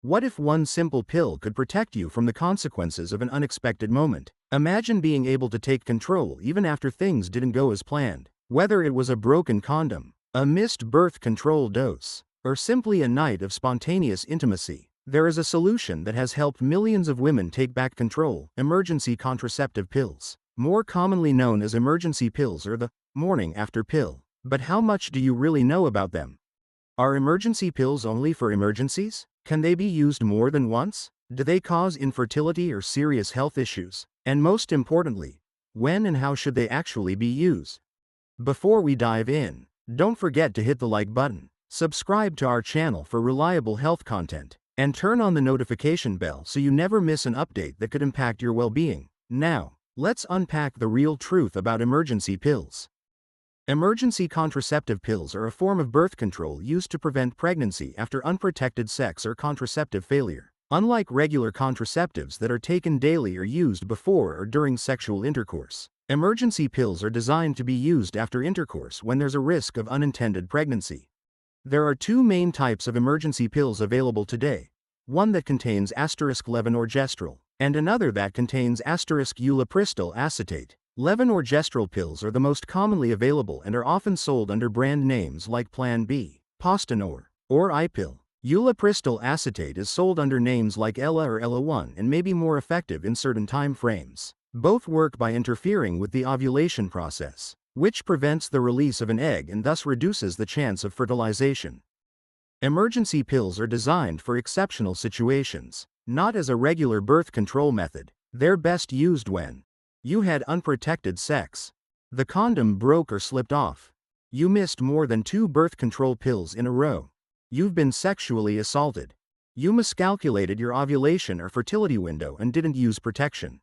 What if one simple pill could protect you from the consequences of an unexpected moment? Imagine being able to take control even after things didn't go as planned. Whether it was a broken condom, a missed birth control dose, or simply a night of spontaneous intimacy, there is a solution that has helped millions of women take back control: emergency contraceptive pills. More commonly known as emergency pills or the morning after pill. But how much do you really know about them? Are emergency pills only for emergencies? Can they be used more than once? Do they cause infertility or serious health issues? And most importantly, when and how should they actually be used? Before we dive in, don't forget to hit the like button, subscribe to our channel for reliable health content, and turn on the notification bell so you never miss an update that could impact your well-being. Now, let's unpack the real truth about emergency pills. Emergency contraceptive pills are a form of birth control used to prevent pregnancy after unprotected sex or contraceptive failure. Unlike regular contraceptives that are taken daily or used before or during sexual intercourse, emergency pills are designed to be used after intercourse when there's a risk of unintended pregnancy. There are two main types of emergency pills available today: one that contains levonorgestrel, and another that contains ulipristal acetate. Levonorgestrel pills are the most commonly available and are often sold under brand names like Plan B, Postanor, or iPill. Ulipristal acetate is sold under names like Ella or Ella1 and may be more effective in certain time frames. Both work by interfering with the ovulation process, which prevents the release of an egg and thus reduces the chance of fertilization. Emergency pills are designed for exceptional situations, not as a regular birth control method. They're best used when you had unprotected sex, the condom broke or slipped off, you missed more than 2 birth control pills in a row, you've been sexually assaulted, you miscalculated your ovulation or fertility window and didn't use protection.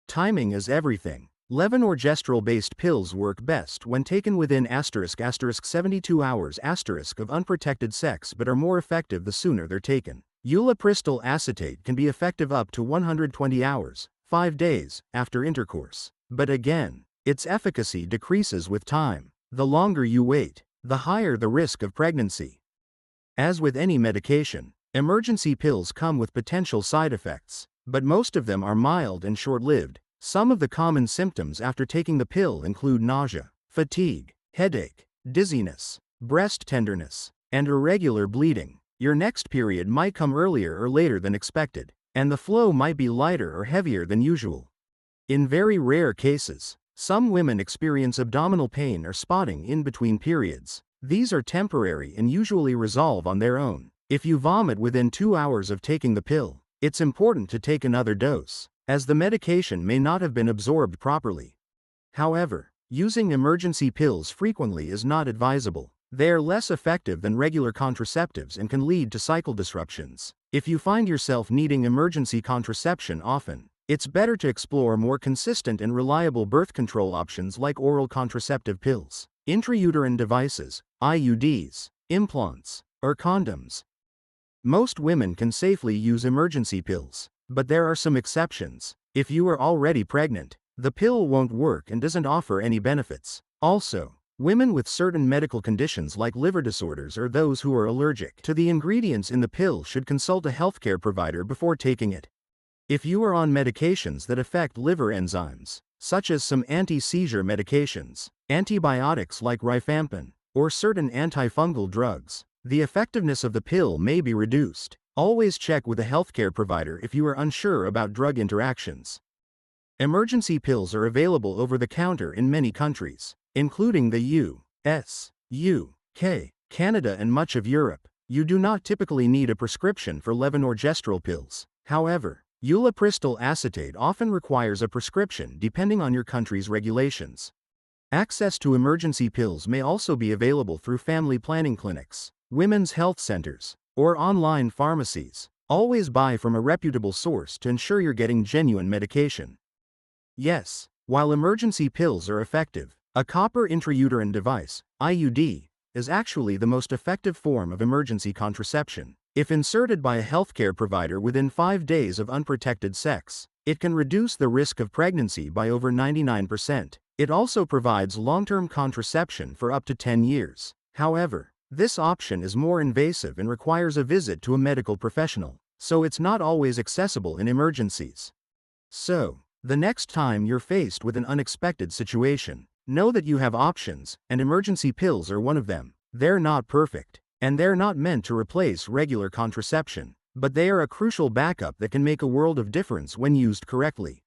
Timing is everything. Levonorgestrel-based pills work best when taken within * 72 hours * of unprotected sex, but are more effective the sooner they're taken. Ulipristal acetate can be effective up to 120 hours, 5 days, after intercourse. But again, its efficacy decreases with time. The longer you wait, the higher the risk of pregnancy. As with any medication, emergency pills come with potential side effects, but most of them are mild and short-lived. Some of the common symptoms after taking the pill include nausea, fatigue, headache, dizziness, breast tenderness, and irregular bleeding. Your next period might come earlier or later than expected, and the flow might be lighter or heavier than usual. In very rare cases, some women experience abdominal pain or spotting in between periods. These are temporary and usually resolve on their own. If you vomit within 2 hours of taking the pill, it's important to take another dose, as the medication may not have been absorbed properly. However, using emergency pills frequently is not advisable. They are less effective than regular contraceptives and can lead to cycle disruptions. If you find yourself needing emergency contraception often, it's better to explore more consistent and reliable birth control options like oral contraceptive pills, intrauterine devices, IUDs, implants, or condoms. Most women can safely use emergency pills, but there are some exceptions. If you are already pregnant, the pill won't work and doesn't offer any benefits. Also, women with certain medical conditions like liver disorders or those who are allergic to the ingredients in the pill should consult a healthcare provider before taking it. If you are on medications that affect liver enzymes, such as some anti-seizure medications, antibiotics like rifampin, or certain antifungal drugs, the effectiveness of the pill may be reduced. Always check with a healthcare provider if you are unsure about drug interactions. Emergency pills are available over the counter in many countries, including the US, UK, Canada, and much of Europe. You do not typically need a prescription for levonorgestrel pills. However, ulipristal acetate often requires a prescription depending on your country's regulations. Access to emergency pills may also be available through family planning clinics, women's health centers, or online pharmacies. Always buy from a reputable source to ensure you're getting genuine medication. Yes, while emergency pills are effective, a copper intrauterine device, IUD, is actually the most effective form of emergency contraception. If inserted by a healthcare provider within 5 days of unprotected sex, it can reduce the risk of pregnancy by over 99%. It also provides long-term contraception for up to 10 years. However, this option is more invasive and requires a visit to a medical professional. so it's not always accessible in emergencies. So, the next time you're faced with an unexpected situation, know that you have options, and emergency pills are one of them. They're not perfect, and they're not meant to replace regular contraception, but they are a crucial backup that can make a world of difference when used correctly.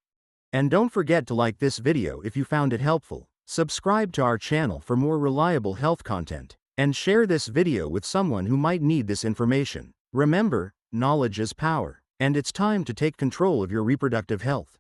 And don't forget to like this video if you found it helpful, subscribe to our channel for more reliable health content, and share this video with someone who might need this information. Remember, knowledge is power, and it's time to take control of your reproductive health.